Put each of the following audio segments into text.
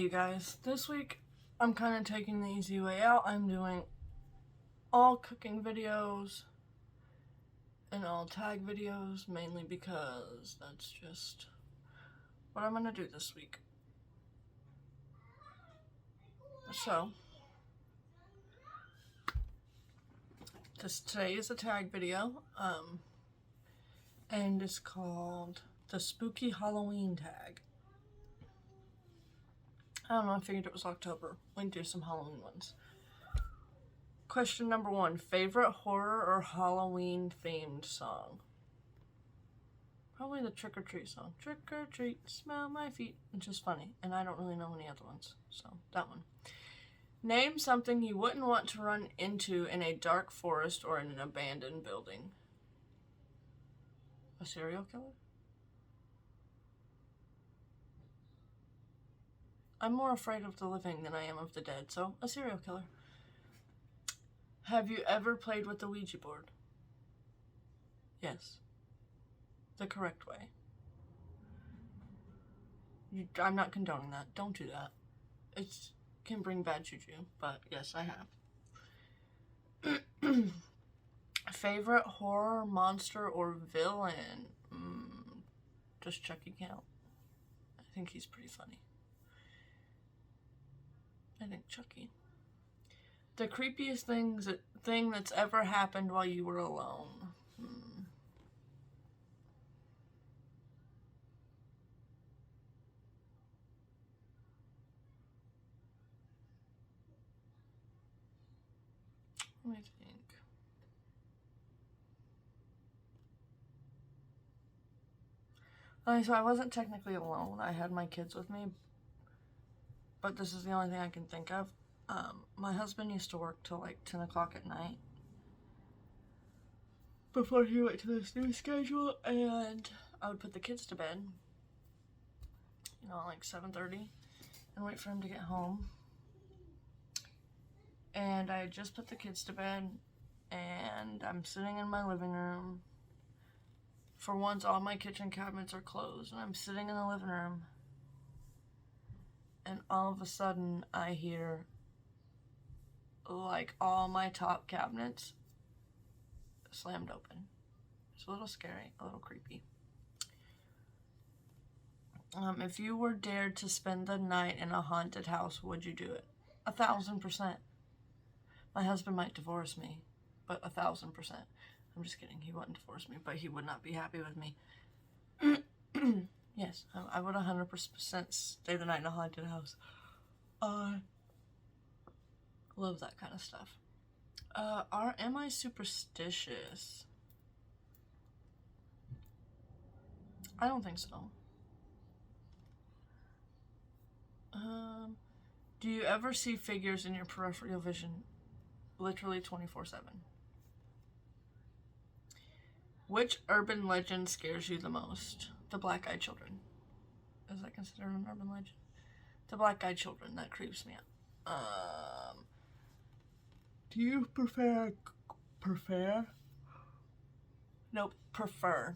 you guys. This week, I'm kind of taking the easy way out. I'm doing all cooking videos and all tag videos, mainly because that's just what I'm going to do this week. So, today is a tag video, and it's called the Spooky Halloween Tag. I don't know, I figured it was October. We can do some Halloween ones. Question number 1, favorite horror or Halloween themed song? Probably the Trick or Treat song. Trick or treat, smell my feet, which is funny, and I don't really know any other ones, so that one. Name something you wouldn't want to run into in a dark forest or in an abandoned building. A serial killer? I'm more afraid of the living than I am of the dead, so a serial killer. Have you ever played with the Ouija board? Yes. The correct way. I'm not condoning that. Don't do that. It can bring bad juju, but yes, I have. Favorite horror, monster, or villain? Does Chucky count? I think he's pretty funny. I think Chucky. The creepiest thing that's ever happened while you were alone. Let me think. Okay, so I wasn't technically alone. I had my kids with me, but this is the only thing I can think of. My husband used to work till like 10 o'clock at night before he went to this new schedule, and I would put the kids to bed, you know, like 7:30, and wait for him to get home. And I had just put the kids to bed, and I'm sitting in my living room. For once, all my kitchen cabinets are closed, and I'm sitting in the living room, and all of a sudden I hear like all my top cabinets slammed open. It's a little scary, a little creepy. If you were dared to spend the night in a haunted house, would you do it? 1,000%. My husband might divorce me, but 1,000%. I'm just kidding. He wouldn't divorce me, but he would not be happy with me. Yes, I would 100% stay the night in a haunted house. Love that kind of stuff. Am I superstitious? I don't think so. Do you ever see figures in your peripheral vision literally 24/7? Which urban legend scares you the most? The black-eyed children. Is that considered an urban legend? The black-eyed children, that creeps me out. Do you prefer? Nope, prefer.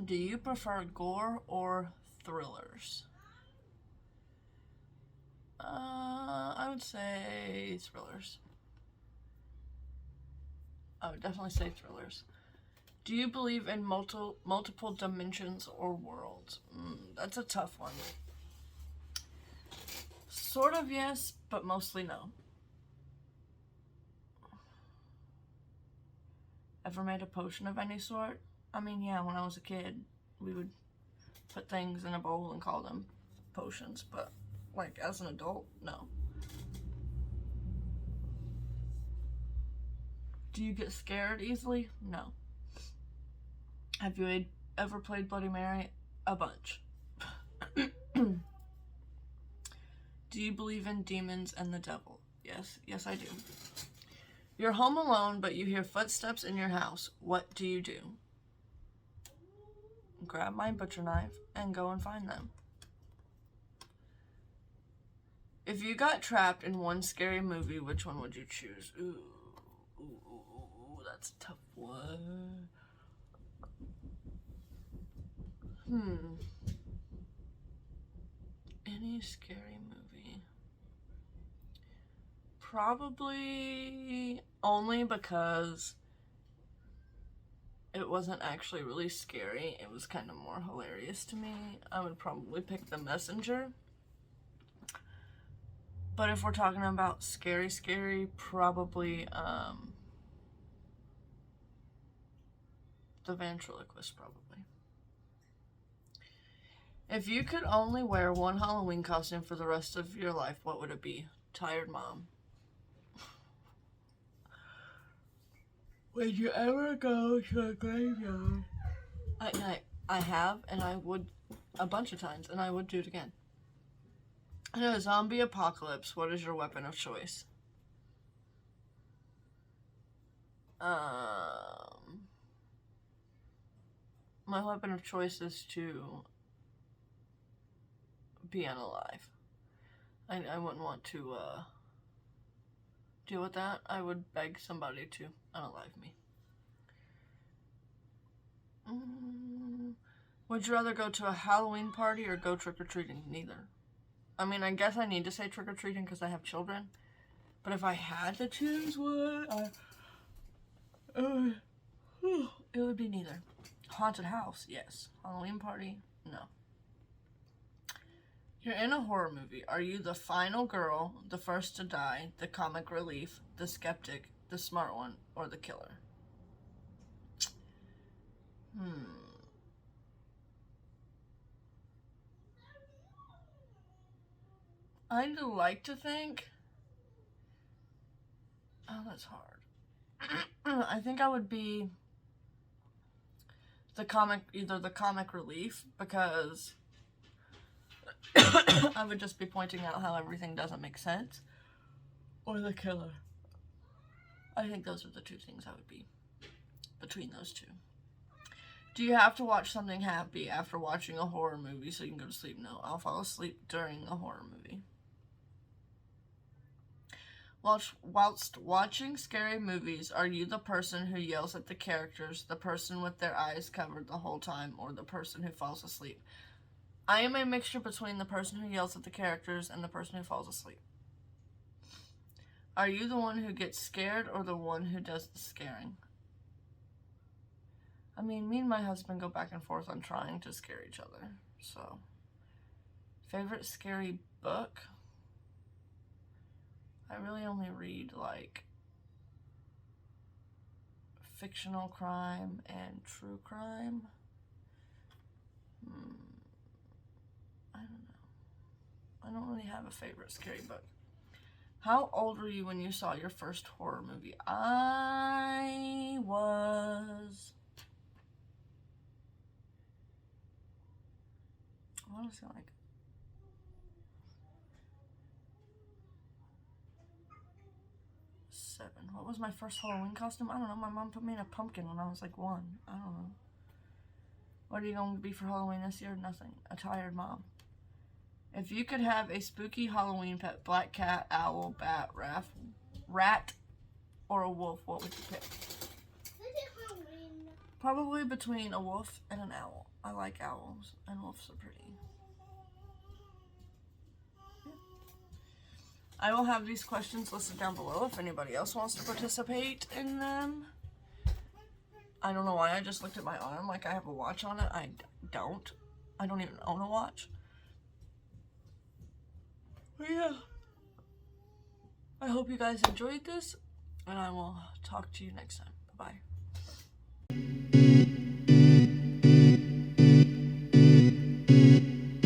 Do you prefer gore or thrillers? I would say thrillers. I would definitely say thrillers. Do you believe in multiple dimensions or worlds? That's a tough one. Sort of yes, but mostly no. Ever made a potion of any sort? I mean, yeah, when I was a kid, we would put things in a bowl and call them potions, but like as an adult, no. Do you get scared easily? No. Have you ever played Bloody Mary? A bunch. Do you believe in demons and the devil? Yes, yes I do. You're home alone, but you hear footsteps in your house. What do you do? Grab my butcher knife and go and find them. If you got trapped in one scary movie, which one would you choose? Ooh, that's a tough one. Any scary movie. Probably only because it wasn't actually really scary. It was kind of more hilarious to me. I would probably pick The Messenger. But if we're talking about scary, probably The Ventriloquist, probably. If you could only wear one Halloween costume for the rest of your life, what would it be? Tired Mom. Would you ever go to a graveyard? I have, and I would a bunch of times, and I would do it again. In a zombie apocalypse, what is your weapon of choice? My weapon of choice is to be unalive. I wouldn't want to deal with that. I would beg somebody to unalive me. Would you rather go to a Halloween party or go trick-or-treating? Neither. I mean, I guess I need to say trick-or-treating because I have children. But if I had to choose one, it would be neither. Haunted house, yes. Halloween party, no. You're in a horror movie. Are you the final girl, the first to die, the comic relief, the skeptic, the smart one, or the killer? I'd like to think... Oh, that's hard. I think I would be either the comic relief, because I would just be pointing out how everything doesn't make sense, or the killer. I think those are the two things I would be between those two. Do you have to watch something happy after watching a horror movie so you can go to sleep? No, I'll fall asleep during a horror movie. Whilst watching scary movies, are you the person who yells at the characters, the person with their eyes covered the whole time, or the person who falls asleep? I am a mixture between the person who yells at the characters and the person who falls asleep. Are you the one who gets scared or the one who does the scaring? I mean, me and my husband go back and forth on trying to scare each other, so. Favorite scary book? I really only read, like, fictional crime and true crime. I don't know. I don't really have a favorite scary book. How old were you when you saw your first horror movie? I was... What was it like? 7. What was my first Halloween costume? I don't know. My mom put me in a pumpkin when I was like 1. I don't know. What are you going to be for Halloween this year? Nothing. A tired mom. If you could have a spooky Halloween pet, black cat, owl, bat, rat, or a wolf, what would you pick? Probably between a wolf and an owl. I like owls, and wolves are pretty. I will have these questions listed down below if anybody else wants to participate in them. I don't know why I just looked at my arm like I have a watch on it. I don't. I don't even own a watch. But yeah. I hope you guys enjoyed this, and I will talk to you next time. Bye-bye.